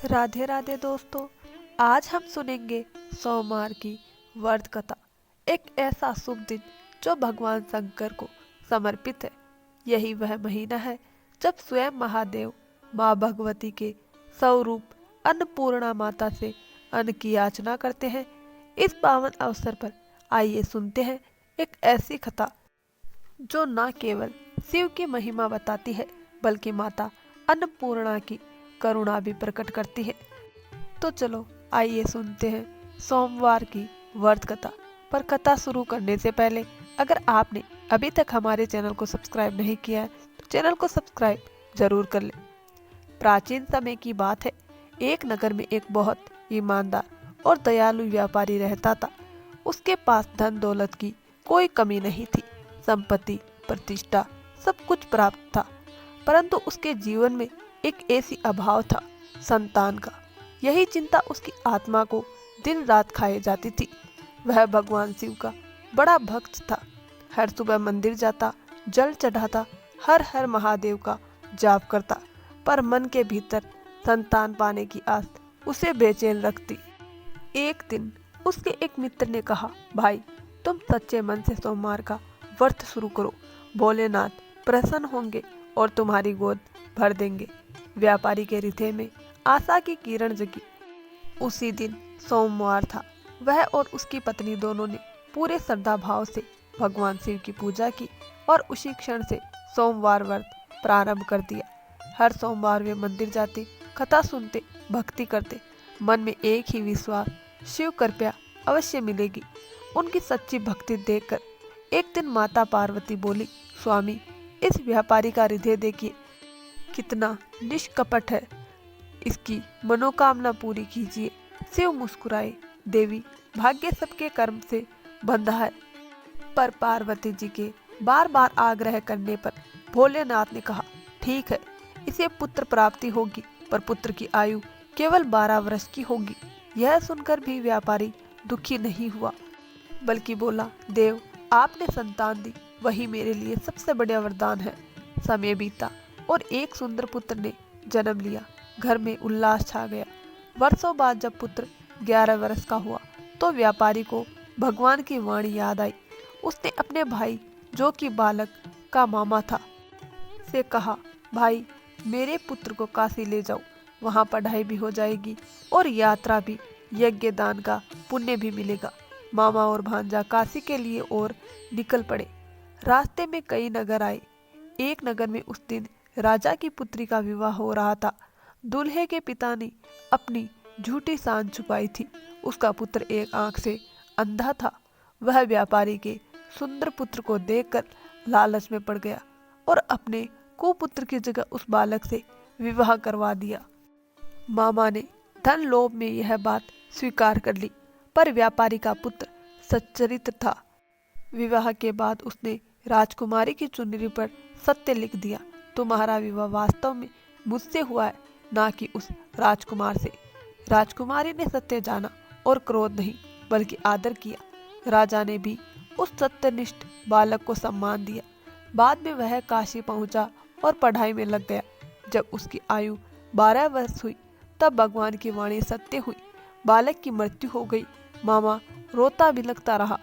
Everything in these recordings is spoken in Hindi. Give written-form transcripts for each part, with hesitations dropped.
राधे राधे दोस्तों। आज हम सुनेंगे सोमवार की व्रत कथा। एक ऐसा शुभ दिन जो भगवान शंकर को समर्पित है। यही वह महीना है जब स्वयं महादेव माँ भगवती के स्वरूप अन्नपूर्णा माता से अन्न की याचना करते हैं। इस पावन अवसर पर आइए सुनते हैं एक ऐसी कथा जो न केवल शिव की महिमा बताती है बल्कि माता अन्नपूर्णा की करुणा भी प्रकट करती है। तो चलो आइए सुनते हैं सोमवार की व्रत कथा। पर कथा शुरू करने से पहले अगर आपने अभी तक हमारे चैनल को सब्सक्राइब नहीं किया है तो चैनल को सब्सक्राइब जरूर कर लें। प्राचीन समय की बात है। एक नगर में एक बहुत ईमानदार और दयालु व्यापारी रहता था। उसके पास धन दौलत की कोई कमी नहीं थी। संपत्ति, प्रतिष्ठा सब कुछ प्राप्त था, परंतु उसके जीवन में एक ऐसी अभाव था, संतान का। यही चिंता उसकी आत्मा को दिन रात खाए जाती थी। वह भगवान शिव का बड़ा भक्त था। हर सुबह मंदिर जाता, जल चढ़ाता, हर हर महादेव का जाप करता, पर मन के भीतर संतान पाने की आस उसे बेचैन रखती। एक दिन उसके एक मित्र ने कहा, भाई तुम सच्चे मन से सोमवार का व्रत शुरू करो, भोलेनाथ प्रसन्न होंगे और तुम्हारी गोद भर देंगे। व्यापारी के हृदय में आशा की किरण जगी। उसी दिन सोमवार था। वह और उसकी पत्नी दोनों ने पूरे श्रद्धा भाव से भगवान शिव की पूजा की और उसी क्षण से सोमवार व्रत प्रारंभ कर दिया। हर सोमवार वे मंदिर जाते, कथा सुनते, भक्ति करते, मन में एक ही विश्वास, शिव कृपा अवश्य मिलेगी। उनकी सच्ची भक्ति देखकर एक दिन माता पार्वती बोली, स्वामी इस व्यापारी का हृदय देखिए, कितना निष्कपट है, इसकी मनोकामना पूरी कीजिए। शिव मुस्कुराए, देवी भाग्य सबके कर्म से बंधा है। पर पार्वती जी के बार बार आग्रह करने पर भोलेनाथ ने कहा, ठीक है, इसे पुत्र प्राप्ति होगी, पर पुत्र की आयु केवल 12 वर्ष की होगी। यह सुनकर भी व्यापारी दुखी नहीं हुआ, बल्कि बोला, देव आपने संतान दी, वही मेरे लिए सबसे बड़ा वरदान है। समय बीता और एक सुंदर पुत्र ने जन्म लिया। घर में उल्लास छा गया। वर्षों बाद जब पुत्र 11 वर्ष का हुआ तो व्यापारी को भगवान की वाणी याद आई। उसने अपने भाई, जो कि बालक का मामा था, से कहा, भाई मेरे पुत्र को काशी ले जाओ, वहाँ पढ़ाई भी हो जाएगी और यात्रा भी, यज्ञ दान का पुण्य भी मिलेगा। मामा और भांजा काशी के लिए और निकल पड़े। रास्ते में कई नगर आए। एक नगर में उस दिन राजा की पुत्री का विवाह हो रहा था। दूल्हे के पिता ने अपनी झूठी शान छुपाई थी। उसका पुत्र एक आंख से अंधा था। वह व्यापारी के सुंदर पुत्र को देखकर लालच में पड़ गया और अपने कुपुत्र की जगह उस बालक से विवाह करवा दिया। मामा ने धन लोभ में यह बात स्वीकार कर ली, पर व्यापारी का पुत्र सच्चरित्र था। विवाह के बाद उसने राजकुमारी की चुनरी पर सत्य लिख दिया, तुम्हारा विवाह वास्तव में मुझसे हुआ है, ना कि उस राजकुमार से। राजकुमारी ने सत्य जाना और क्रोध नहीं बल्कि आदर किया। राजा ने भी उस सत्यनिष्ठ बालक को सम्मान दिया। बाद में वह काशी पहुंचा और पढ़ाई में लग गया। जब उसकी आयु 12 वर्ष हुई तब भगवान की वाणी सत्य हुई। बालक की मृत्यु हो गई। मामा रोता बिलखता रहा।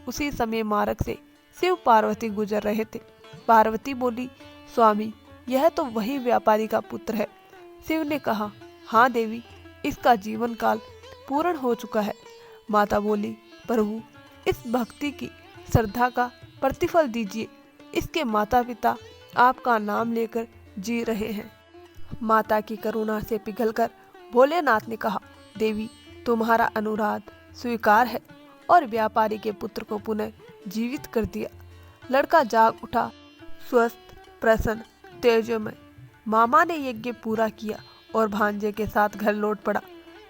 उसी समय मार्ग से शिव पार्वती गुजर रहे थे। पार्वती बोली, स्वामी यह तो वही व्यापारी का पुत्र है। शिव ने कहा, हाँ देवी, इसका जीवन काल पूर्ण हो चुका है। माता बोली, प्रभु इस भक्ति की श्रद्धा का प्रतिफल दीजिए। इसके माता पिता आपका नाम लेकर जी रहे हैं। माता की करुणा से पिघलकर भोलेनाथ ने कहा, देवी तुम्हारा अनुराग स्वीकार है, और व्यापारी के पुत्र को पुनः जीवित कर दिया। लड़का जाग उठा, स्वस्थ, प्रसन्न, तेजोमय। मामा ने यज्ञ पूरा किया और भांजे के साथ घर लौट पड़ा।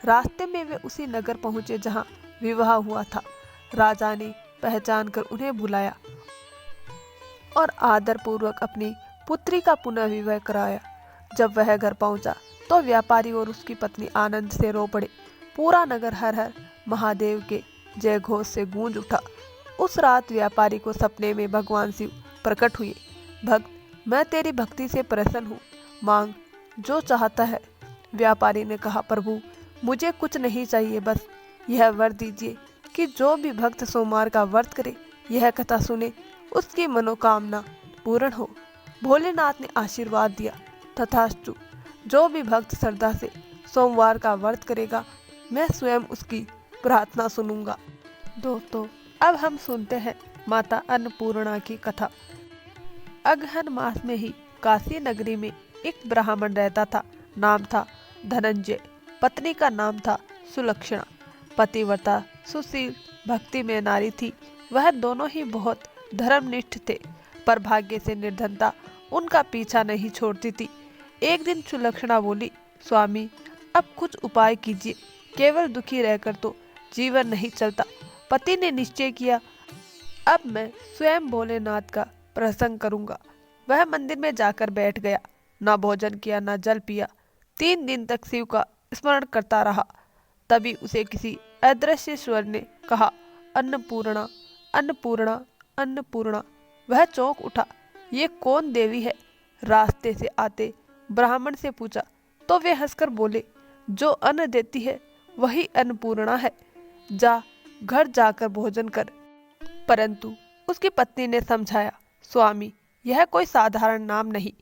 रास्ते में वे उसी नगर पहुंचे जहां विवाह हुआ था। राजा ने पहचान कर उन्हें बुलाया और आदर पूर्वक अपनी पुत्री का पुनः विवाह कराया। जब वह घर पहुंचा तो व्यापारी और उसकी पत्नी आनंद से रो पड़े। पूरा नगर हर हर महादेव के जय घोष से गूंज उठा। उस रात व्यापारी को सपने में भगवान शिव प्रकट हुए। भक्त, मैं तेरी भक्ति से प्रसन्न हूँ, मांग जो चाहता है। व्यापारी ने कहा, प्रभु मुझे कुछ नहीं चाहिए, बस यह वर दीजिए कि जो भी भक्त सोमवार का व्रत करे, यह कथा सुने, उसकी मनोकामना पूर्ण हो। भोलेनाथ ने आशीर्वाद दिया, तथास्तु। जो भी भक्त श्रद्धा से सोमवार का व्रत करेगा, मैं स्वयं उसकी प्रार्थना सुनूंगा। दोस्तों, अब हम सुनते हैं माता अन्नपूर्णा की कथा। अगहन मास में ही काशी नगरी में एक ब्राह्मण रहता था। नाम था धनंजय, पत्नी का नाम था सुलक्षणा। पतिव्रता, सुशील, भक्ति में नारी थी। वह दोनों ही बहुत धर्मनिष्ठ थे, पर भाग्य से निर्धनता उनका पीछा नहीं छोड़ती थी। एक दिन सुलक्षणा बोली, स्वामी अब कुछ उपाय कीजिए, केवल दुखी रहकर तो जीवन नहीं चलता। पति ने निश्चय किया, अब मैं स्वयं भोलेनाथ का प्रसंग करूंगा। वह मंदिर में जाकर बैठ गया, न भोजन किया न जल पिया। 3 दिन तक शिव का स्मरण करता रहा। तभी उसे किसी अदृश्य स्वर ने कहा, अन्नपूर्णा, अन्नपूर्णा, अन्नपूर्णा। वह चौंक उठा, ये कौन देवी है? रास्ते से आते ब्राह्मण से पूछा तो वे हंसकर बोले, जो अन्न देती है वही अन्नपूर्णा है, जा घर जाकर भोजन कर। परंतु उसकी पत्नी ने समझाया, स्वामी यह कोई साधारण नाम नहीं,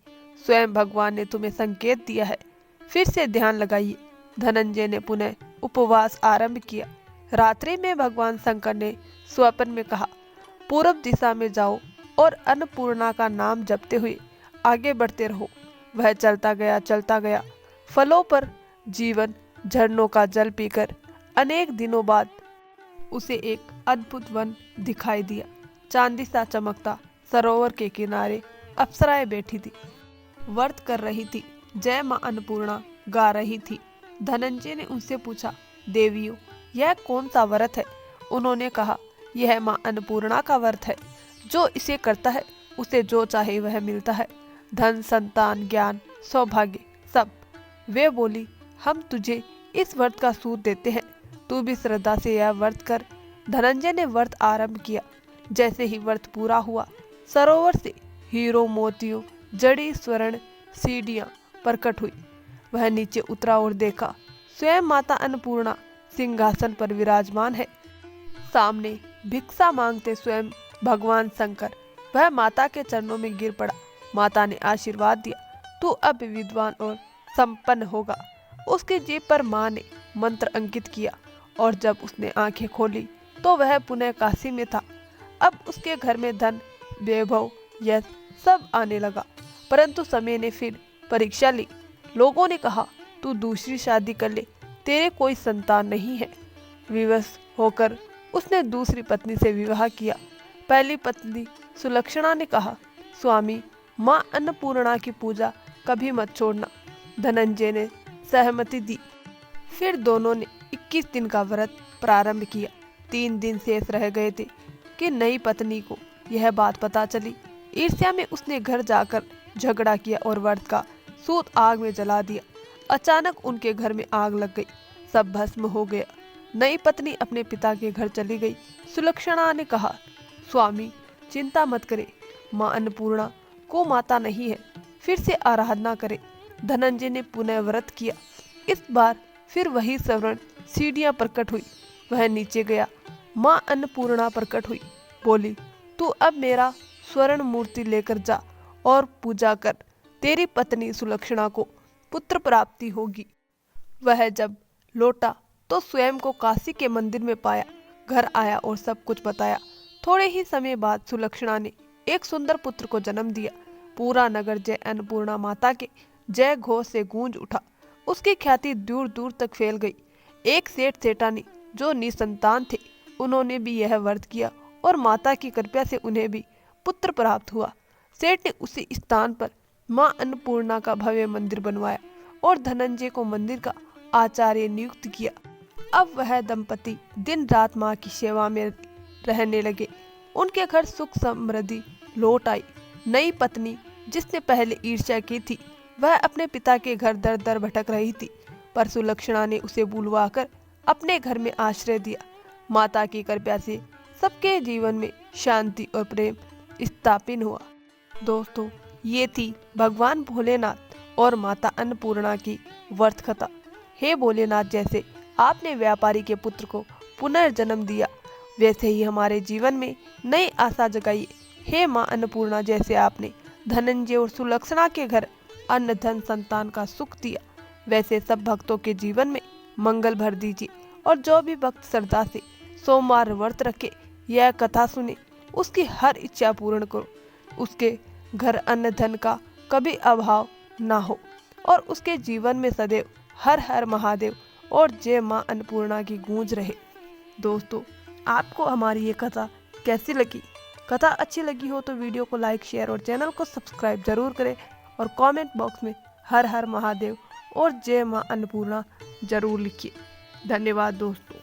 स्वयं भगवान ने तुम्हें संकेत दिया है, फिर से ध्यान लगाइए। धनंजय ने पुनः उपवास आरंभ किया। रात्रि में भगवान शंकर ने स्वप्न में कहा, पूर्व दिशा में जाओ और अन्नपूर्णा का नाम जपते हुए आगे बढ़ते रहो। वह चलता गया, फलों पर जीवन, झरनों का जल पीकर अनेक दिनों बाद उसे एक अद्भुत वन दिखाई दिया। चांदी सा चमकता सरोवर के किनारे अप्सराएं बैठी थी, व्रत कर रही थी, जय मां अन्नपूर्णा गा रही थी। धनंजय ने उनसे पूछा, देवियों यह कौन सा व्रत है? उन्होंने कहा, यह मां अन्नपूर्णा का व्रत है। जो इसे करता है उसे जो चाहे वह मिलता है, धन, संतान, ज्ञान, सौभाग्य सब। वे बोली, हम तुझे इस व्रत का सूत देते हैं, तू भी श्रद्धा से यह व्रत कर। धनंजय ने व्रत आरंभ किया। जैसे ही व्रत पूरा हुआ, सरोवर से हीरो, मोतियों जड़ी स्वर्ण सीढ़ियां प्रकट हुई। वह नीचे उतरा और देखा, स्वयं माता अन्नपूर्णा सिंहासन पर विराजमान है। सामने भिक्षा मांगते स्वयं भगवान शंकर। वह माता के चरणों में गिर पड़ा। माता ने आशीर्वाद दिया, तू अब विद्वान और संपन्न होगा। उसकी जीभ पर मां ने मंत्र अंकित किया और जब उसने आंखें खोली तो वह पुनः काशी में था। अब उसके घर में धन, वैभव, यश सब आने लगा। परंतु समय ने फिर परीक्षा ली। लोगों ने कहा, तू दूसरी शादी कर ले, तेरे कोई संतान नहीं है। विवश होकर उसने दूसरी पत्नी से विवाह किया। पहली पत्नी सुलक्षणा ने कहा, स्वामी मां अन्नपूर्णा की पूजा कभी मत छोड़ना। धनंजय ने सहमति दी। फिर दोनों ने 21 दिन का व्रत प्रारंभ किया। 3 दिन शेष रह गए थे कि नई पत्नी को यह बात पता चली। ईर्ष्या में उसने घर जाकर झगड़ा किया और व्रत का सूत आग में जला दिया। अचानक उनके घर में आग लग गई, सब भस्म हो गया। नई पत्नी अपने पिता के घर चली गई। सुलक्षणा ने कहा, स्वामी चिंता मत करे, मां अन्नपूर्णा को माता नहीं है, फिर से आराधना करे। धनंजय ने पुनः व्रत किया। इस बार फिर वही स्वर्ण सीढ़ियां प्रकट हुई। वह नीचे गया, मां अन्नपूर्णा प्रकट हुई, बोली, तू अब मेरा स्वर्ण मूर्ति लेकर जा और पूजा कर, तेरी पत्नी सुलक्षणा को पुत्र प्राप्ति होगी। वह जब लौटा तो स्वयं को काशी के मंदिर में पाया। घर आया और सब कुछ बताया। थोड़े ही समय बाद सुलक्षणा ने एक सुंदर पुत्र को जन्म दिया। पूरा नगर जय अन्नपूर्णा माता के जय घोष से गूंज उठा। उसकी ख्याति दूर दूर तक फैल गई। एक सेठ सेठानी जो निसंतान थे, उन्होंने भी यह व्रत किया और माता की कृपा से उन्हें भी पुत्र प्राप्त हुआ। सेठ ने उसी स्थान पर मां अन्नपूर्णा का भव्य मंदिर बनवाया और धनंजय को मंदिर का आचार्य नियुक्त किया। अब वह दंपति दिन रात मां की सेवा में रहने लगे। उनके घर सुख समृद्धि लौट आई। नई पत्नी जिसने पहले ईर्ष्या की थी, वह अपने पिता के घर दर दर भटक रही थी, पर सुलक्षणा ने उसे बुलवाकर अपने घर में आश्रय दिया। माता की कृपा से सबके जीवन में शांति और प्रेम स्थापित हुआ। दोस्तों, ये थी भगवान भोलेनाथ और माता अन्नपूर्णा की व्रत कथा। हे भोलेनाथ, जैसे आपने व्यापारी के पुत्र को पुनर्जन्म दिया, वैसे ही हमारे जीवन में नई आशा जगाइए। हे माँ अन्नपूर्णा, जैसे आपने धनंजय और सुलक्षणा के घर अन्न धन संतान का सुख दिया, वैसे सब भक्तों के जीवन में मंगल भर दीजिए। और जो भी भक्त श्रद्धा से सोमवार व्रत रखे, यह कथा सुने, उसकी हर इच्छा पूर्ण करो, उसके घर अन्न धन का कभी अभाव ना हो और उसके जीवन में सदैव हर हर महादेव और जय माँ अन्नपूर्णा की गूंज रहे। दोस्तों, आपको हमारी ये कथा कैसी लगी? कथा अच्छी लगी हो तो वीडियो को लाइक, शेयर और चैनल को सब्सक्राइब जरूर करें और कमेंट बॉक्स में हर हर महादेव और जय माँ अन्नपूर्णा जरूर लिखिए। धन्यवाद दोस्तों।